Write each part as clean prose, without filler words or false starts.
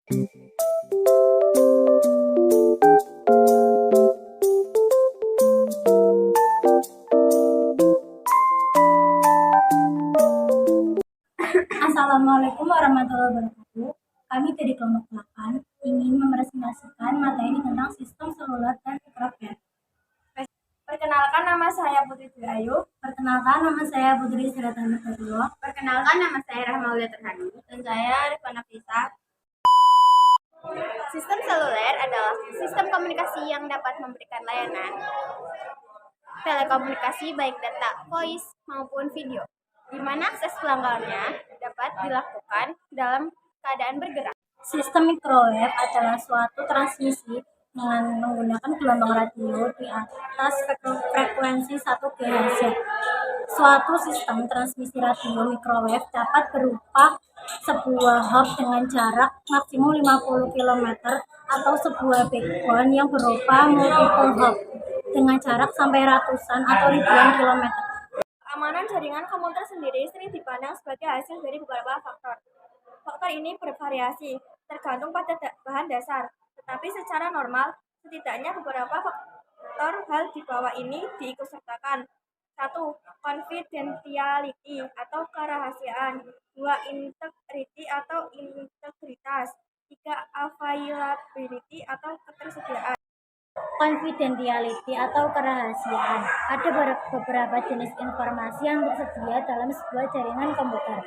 Assalamualaikum warahmatullahi wabarakatuh. Kami dari kelompok 8 ingin mempresentasikan materi tentang sistem seluler dan mikrowave. Perkenalkan, nama saya Putri Dwi Ayu. Perkenalkan, nama saya Putri Siratana Fatullah. Perkenalkan, nama saya Rahmaulia Terhani. Dan saya Rifana Fisa. Sistem seluler adalah sistem komunikasi yang dapat memberikan layanan telekomunikasi baik data, voice, maupun video, di mana akses pelanggannya dapat dilakukan dalam keadaan bergerak. Sistem mikrowave adalah suatu transmisi dengan menggunakan gelombang radio di atas frekuensi 1 GHz. Suatu sistem transmisi radio mikrowave dapat berupa sebuah hub dengan jarak maksimum 50 km atau sebuah backbone yang berupa multiple hub dengan jarak sampai ratusan atau ribuan kilometer. Keamanan jaringan komputer sendiri sering dipandang sebagai hasil dari beberapa faktor. Faktor ini bervariasi, tergantung pada bahan dasar, tetapi secara normal, setidaknya beberapa faktor hal di bawah ini diikutsertakan. 1. Confidentiality atau kerahasiaan. 2. Integrity atau integritas. 3. Availability atau ketersediaan. Confidentiality atau kerahasiaan. Ada beberapa jenis informasi yang tersedia dalam sebuah jaringan komputer.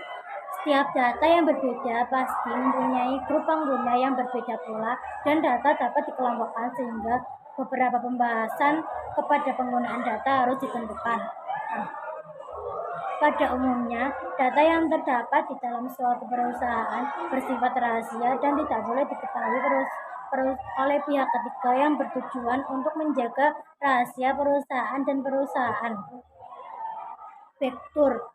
Setiap data yang berbeda pasti mempunyai grup pengguna yang berbeda pula, dan data dapat dikelompokkan sehingga beberapa pembahasan kepada penggunaan data harus ditentukan. Pada umumnya, data yang terdapat di dalam suatu perusahaan bersifat rahasia dan tidak boleh diketahui oleh pihak ketiga yang bertujuan untuk menjaga rahasia perusahaan dan perusahaan. Backdoor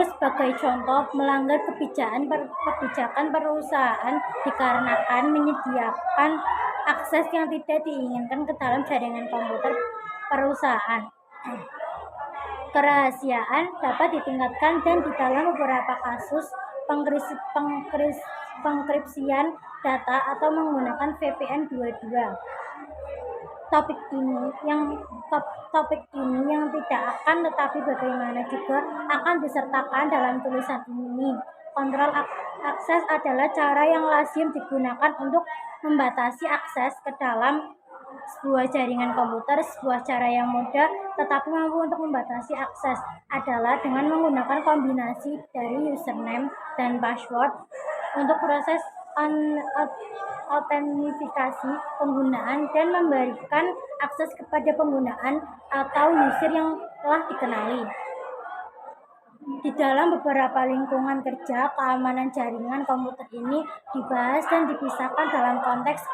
sebagai contoh melanggar kebijakan perusahaan dikarenakan menyediakan akses yang tidak diinginkan ke dalam jaringan komputer perusahaan. Kerahasiaan dapat ditingkatkan dan di dalam beberapa kasus pengenkripsian data atau menggunakan VPN 22. Topik ini yang tidak akan tetapi bagaimana juga akan disertakan dalam tulisan ini. Kontrol akses adalah cara yang lazim digunakan untuk membatasi akses ke dalam sebuah jaringan komputer. Sebuah cara yang mudah tetapi mampu untuk membatasi akses adalah dengan menggunakan kombinasi dari username dan password untuk proses autentifikasi penggunaan dan memberikan akses kepada penggunaan atau user yang telah dikenali. Di dalam beberapa lingkungan kerja, keamanan jaringan komputer ini dibahas dan dipisahkan dalam konteks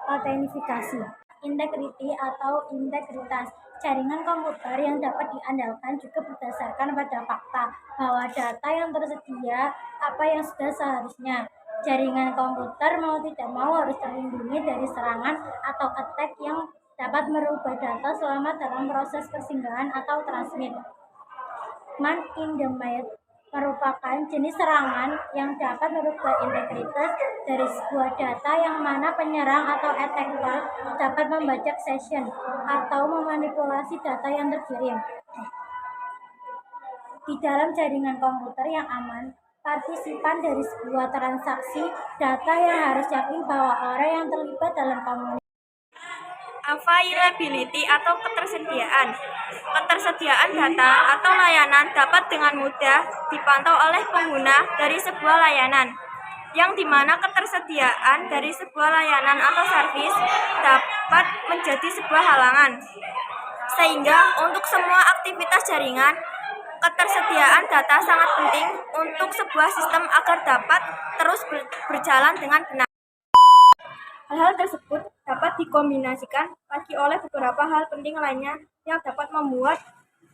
autentifikasi. Integrity atau integritas. Jaringan komputer yang dapat diandalkan juga berdasarkan pada fakta bahwa data yang tersedia apa yang sudah seharusnya. Jaringan komputer mau tidak mau harus terlindungi dari serangan atau attack yang dapat merubah data selama dalam proses persinggahan atau transmit. Man in the middle merupakan jenis serangan yang dapat merubah integritas dari sebuah data yang mana penyerang atau attacker dapat membajak session atau memanipulasi data yang terkirim. Di dalam jaringan komputer yang aman, partisipan dari sebuah transaksi data yang harus yakin bahwa orang yang terlibat dalam komunikasi. Availability atau ketersediaan. Ketersediaan data atau layanan dapat dengan mudah dipantau oleh pengguna dari sebuah layanan, yang dimana ketersediaan dari sebuah layanan atau servis dapat menjadi sebuah halangan. Sehingga untuk semua aktivitas jaringan, ketersediaan data sangat penting untuk sebuah sistem agar dapat terus berjalan dengan benar. Hal-hal tersebut dapat dikombinasikan lagi oleh beberapa hal penting lainnya yang dapat membuat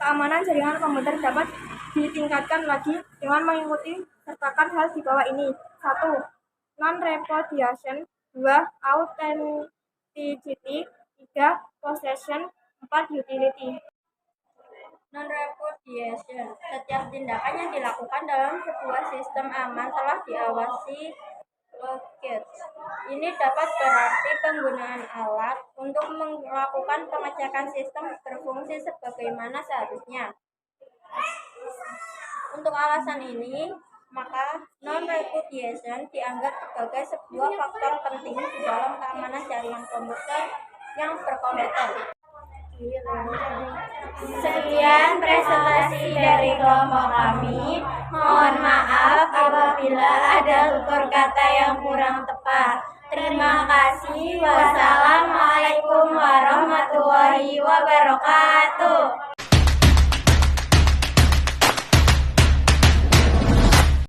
keamanan jaringan komputer dapat ditingkatkan lagi dengan mengikuti sertakan hal di bawah ini. 1. Non-repudiation. 2. Authenticity. 3. Possession. 4. Utility. Non-repudiation. Setiap tindakan yang dilakukan dalam sebuah sistem aman telah diawasi Oke, ini dapat berarti penggunaan alat untuk melakukan pengecekan sistem berfungsi sebagaimana seharusnya. Untuk alasan ini, maka non-repudiation dianggap sebagai sebuah faktor penting di dalam keamanan jaringan komputer yang berkompeten. Sekian presentasi dari kelompok kami. Mohon maaf apabila ada tutur kata yang kurang tepat. Terima kasih. Wassalamualaikum warahmatullahi wabarakatuh.